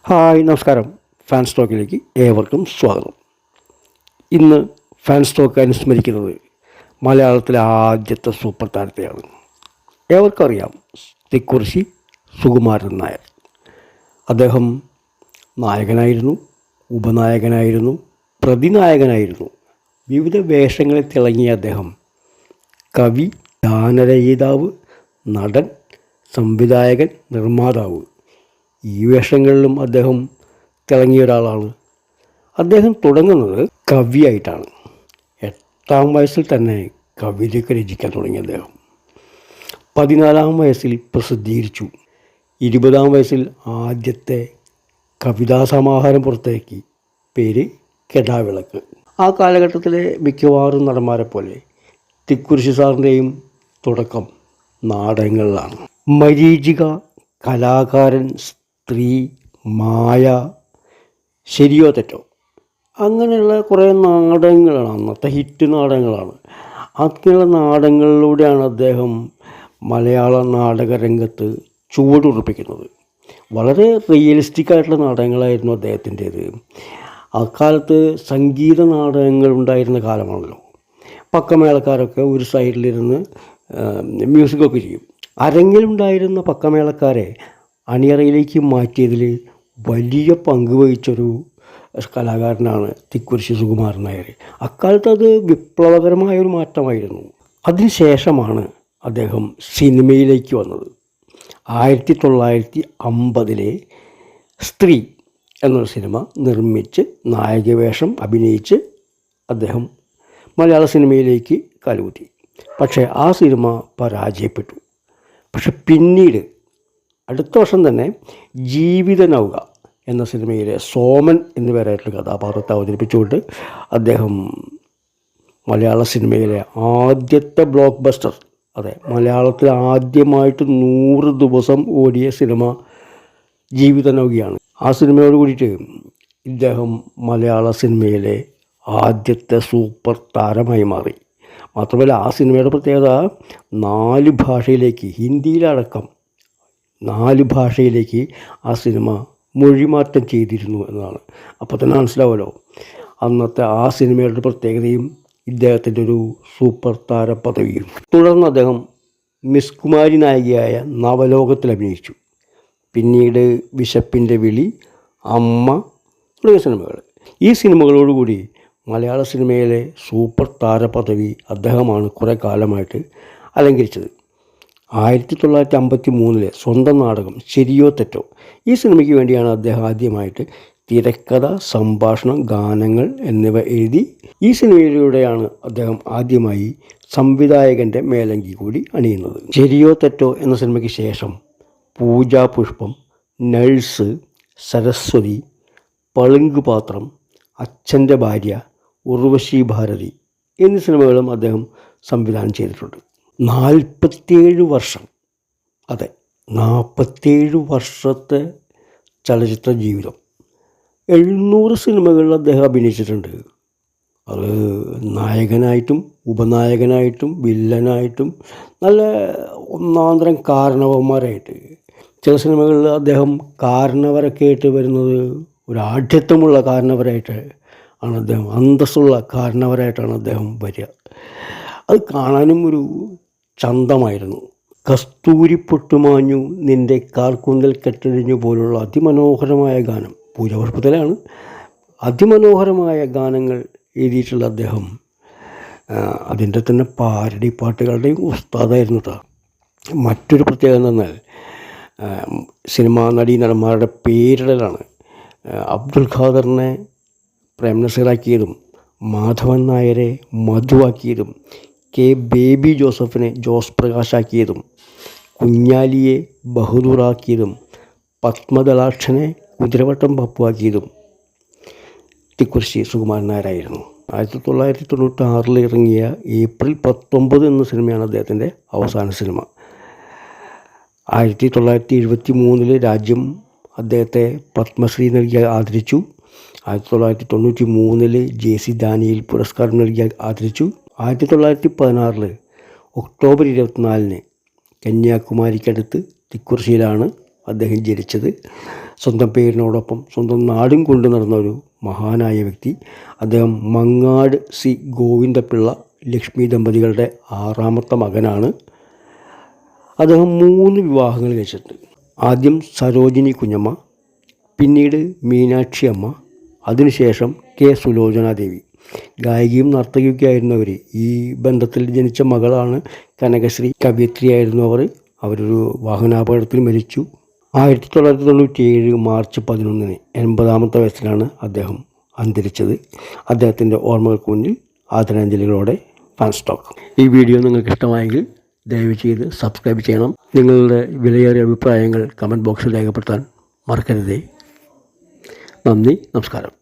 Hi നമസ്കാരം. Fans ടോക്കിലേക്ക് ഏവർക്കും സ്വാഗതം. ഇന്ന് ഫാൻസ് ടോക്ക് അനുസ്മരിക്കുന്നത് മലയാളത്തിലെ ആദ്യത്തെ സൂപ്പർ താരത്തെയാണ്. ഏവർക്കും അറിയാം, തിക്കുറിശ്ശി സുകുമാരൻ നായർ. അദ്ദേഹം നായകനായിരുന്നു, ഉപനായകനായിരുന്നു, പ്രതിനായകനായിരുന്നു. വിവിധ വേഷങ്ങളിൽ തിളങ്ങിയ അദ്ദേഹം കവി, ഗാനരചയിതാവ്, നടൻ, സംവിധായകൻ, നിർമ്മാതാവ്, ഈ വേഷങ്ങളിലും അദ്ദേഹം തിളങ്ങിയ ഒരാളാണ്. അദ്ദേഹം തുടങ്ങുന്നത് കവിയായിട്ടാണ്. 8-ാം വയസ്സിൽ തന്നെ കവിതയൊക്കെ രചിക്കാൻ തുടങ്ങി അദ്ദേഹം. 14-ാം വയസ്സിൽ പ്രസിദ്ധീകരിച്ചു. 20-ാം വയസ്സിൽ ആദ്യത്തെ കവിതാ സമാഹാരം പുറത്തിറക്കി. പേര് കെടാവിളക്ക്. ആ കാലഘട്ടത്തിലെ മിക്കവാറും നടന്മാരെ പോലെ തിക്കുറിശ്ശി സാറിൻ്റെയും തുടക്കം നാടകങ്ങളിലാണ്. മരീചിക, കലാകാരൻ, സ്ത്രീ, മായ, ശരിയോ തെറ്റോ, അങ്ങനെയുള്ള കുറേ നാടകങ്ങളാണ്, അന്നത്തെ ഹിറ്റ് നാടകങ്ങളാണ്. അങ്ങനെയുള്ള നാടകങ്ങളിലൂടെയാണ് അദ്ദേഹം മലയാള നാടകരംഗത്ത് ചുവടുറപ്പിക്കുന്നത്. വളരെ റിയലിസ്റ്റിക് ആയിട്ടുള്ള നാടകങ്ങളായിരുന്നു അദ്ദേഹത്തിൻ്റേത്. അക്കാലത്ത് സംഗീത നാടകങ്ങൾ ഉണ്ടായിരുന്ന കാലമാണല്ലോ. പക്കമേളക്കാരൊക്കെ ഒരു സൈഡിലിരുന്ന് മ്യൂസിക്കൊക്കെ ചെയ്യും. അരങ്ങിലുണ്ടായിരുന്ന പക്കമേളക്കാരെ അണിയറയിലേക്ക് മാറ്റിയതിൽ വലിയ പങ്ക് വഹിച്ചൊരു കലാകാരനാണ് തിക്കുറിശ്ശി സുകുമാരൻ നായർ. അക്കാലത്ത് അത് വിപ്ലവകരമായൊരു മാറ്റമായിരുന്നു. അതിനുശേഷമാണ് അദ്ദേഹം സിനിമയിലേക്ക് വന്നത്. 1950 സ്ത്രീ എന്നൊരു സിനിമ നിർമ്മിച്ച് നായകവേഷം അഭിനയിച്ച് അദ്ദേഹം മലയാള സിനിമയിലേക്ക് കാലുകുത്തി. പക്ഷേ ആ സിനിമ പരാജയപ്പെട്ടു. പക്ഷെ പിന്നീട് അടുത്ത വർഷം തന്നെ ജീവിത നൗക എന്ന സിനിമയിലെ സോമൻ എന്നുപേരായിട്ടുള്ള കഥാപാത്രത്തെ അവതരിപ്പിച്ചുകൊണ്ട് അദ്ദേഹം മലയാള സിനിമയിലെ ആദ്യത്തെ ബ്ലോക്ക് ബസ്റ്റർ, അതെ, മലയാളത്തിൽ ആദ്യമായിട്ട് 100 ദിവസം ഓടിയ സിനിമ ജീവിത നൗകയാണ്. ആ സിനിമയോട് കൂടിയിട്ട് ഇദ്ദേഹം മലയാള സിനിമയിലെ ആദ്യത്തെ സൂപ്പർ താരമായി മാറി. മാത്രമല്ല ആ സിനിമയുടെ പ്രത്യേകത 4 ഭാഷയിലേക്ക്, ഹിന്ദിയിലടക്കം 4 ഭാഷയിലേക്ക് ആ സിനിമ മൊഴിമാറ്റം ചെയ്തിരുന്നു എന്നതാണ്. അപ്പോൾ തന്നെ മനസ്സിലാവുമല്ലോ അന്നത്തെ ആ സിനിമയുടെ പ്രത്യേകതയും ഇദ്ദേഹത്തിൻ്റെ ഒരു സൂപ്പർ താര പദവിയും. തുടർന്ന് അദ്ദേഹം മിസ് കുമാരി നായികയായ നവലോകത്തിൽ അഭിനയിച്ചു. പിന്നീട് വിശപ്പിൻ്റെ വിളി, അമ്മ തുടങ്ങിയ സിനിമകൾ. ഈ സിനിമകളോടുകൂടി മലയാള സിനിമയിലെ സൂപ്പർ താര പദവി അദ്ദേഹമാണ് കുറേ കാലമായിട്ട് അലങ്കരിച്ചത്. 1953 സ്വന്തം നാടകം ശരിയോ തെറ്റോ, ഈ സിനിമയ്ക്ക് വേണ്ടിയാണ് അദ്ദേഹം ആദ്യമായിട്ട് തിരക്കഥ, സംഭാഷണം, ഗാനങ്ങൾ എന്നിവ എഴുതി. ഈ സിനിമയിലൂടെയാണ് അദ്ദേഹം ആദ്യമായി സംവിധായകൻ്റെ മേലങ്കി കൂടി അണിയുന്നത്. ശരിയോ തെറ്റോ എന്ന സിനിമയ്ക്ക് ശേഷം പൂജാ പുഷ്പം, നഴ്സ്, സരസ്വതി, പളുങ്കുപാത്രം, അച്ഛൻ്റെ ഭാര്യ, ഉർവശി ഭാരതി എന്നീ സിനിമകളും അദ്ദേഹം സംവിധാനം ചെയ്തിട്ടുണ്ട്. 47 വർഷം, അതെ, 47 വർഷത്തെ ചലച്ചിത്ര ജീവിതം. 700 സിനിമകളിൽ അദ്ദേഹം അഭിനയിച്ചിട്ടുണ്ട്. അത് നായകനായിട്ടും ഉപനായകനായിട്ടും വില്ലനായിട്ടും നല്ല ഒന്നാന്തരം കാരണവന്മാരായിട്ട്. ചില സിനിമകളിൽ അദ്ദേഹം കാരണവരൊക്കെ ആയിട്ട് വരുന്നത് ഒരു ആഢ്യത്വമുള്ള കാരണവരായിട്ട് ആണ് അദ്ദേഹം, അന്തസ്സുള്ള കാരണവരായിട്ടാണ് അദ്ദേഹം വരിക. അത് കാണാനും ഒരു ചന്തമായിരുന്നു. കസ്തൂരി പൊട്ടുമാഞ്ഞു നിൻ്റെ കാർക്കൂന്തൽ കെട്ടഴിഞ്ഞു പോലുള്ള അതിമനോഹരമായ ഗാനം പൂജാപുഷ്പത്തിലാണ്. അതിമനോഹരമായ ഗാനങ്ങൾ എഴുതിയിട്ടുള്ള അദ്ദേഹം അതിൻ്റെ തന്നെ പാരഡി പാട്ടുകളുടെയും ഉസ്താദായിരുന്നു കേട്ടോ. മറ്റൊരു പ്രത്യേകത എന്നാൽ സിനിമാ നടീനടന്മാരുടെ പേരിടലാണ്. അബ്ദുൽ ഖാദറിനെ പ്രേം നസീറാക്കിയതും മാധവൻ നായരെ മധുവാക്കിയതും കെ ബേബി ജോസഫിനെ ജോസ് പ്രകാശാക്കിയതും കുഞ്ഞാലിയെ ബഹദൂറാക്കിയതും പത്മദളാക്ഷനെ കുതിരവട്ടം പപ്പുവാക്കിയതും തിക്കുറിശ്ശി സുകുമാരൻ നായരായിരുന്നു. 1996 ഇറങ്ങിയ ഏപ്രിൽ 19 എന്ന സിനിമയാണ് അദ്ദേഹത്തിൻ്റെ അവസാന സിനിമ. 1973 രാജ്യം അദ്ദേഹത്തെ പത്മശ്രീ നൽകി ആദരിച്ചു. 1993 JC ഡാനിയൽ പുരസ്കാരം നൽകി ആദരിച്ചു. 1916 ഒക്ടോബർ 24 കന്യാകുമാരിക്കടുത്ത് തിക്കുറിശ്ശിയിലാണ് അദ്ദേഹം ജനിച്ചത്. സ്വന്തം പേരിനോടൊപ്പം സ്വന്തം നാടും കൊണ്ടു നടന്ന ഒരു മഹാനായ വ്യക്തി. അദ്ദേഹം മങ്ങാട് സി ഗോവിന്ദപിള്ള ലക്ഷ്മി ദമ്പതികളുടെ 6ാമത്തെ മകനാണ്. അദ്ദേഹം 3 വിവാഹങ്ങൾ കഴിച്ചിട്ടുണ്ട്. ആദ്യം സരോജിനി കുഞ്ഞമ്മ, പിന്നീട് മീനാക്ഷി അമ്മ, അതിനുശേഷം കെ സുലോചനാദേവി. ഗായികയും നർത്തകിയൊക്കെ ആയിരുന്നു അവർ. ഈ ബന്ധത്തിൽ ജനിച്ച മകളാണ് കനകശ്രീ. കവയിത്രിയായിരുന്നു അവർ. അവരൊരു വാഹനാപകടത്തിൽ മരിച്ചു. 1997 മാർച്ച് 11 80ാമത്തെ വയസ്സിലാണ് അദ്ദേഹം അന്തരിച്ചത്. അദ്ദേഹത്തിൻ്റെ ഓർമ്മകൾക്ക് മുന്നിൽ ആദരാഞ്ജലികളോടെ ഫാൻസ് ടോക്ക്. ഈ വീഡിയോ നിങ്ങൾക്ക് ഇഷ്ടമായെങ്കിൽ ദയവ് ചെയ്ത് സബ്സ്ക്രൈബ് ചെയ്യണം. നിങ്ങളുടെ വിലയേറിയ അഭിപ്രായങ്ങൾ കമൻറ്റ് ബോക്സിൽ രേഖപ്പെടുത്താൻ മറക്കരുതേ. നന്ദി, നമസ്കാരം.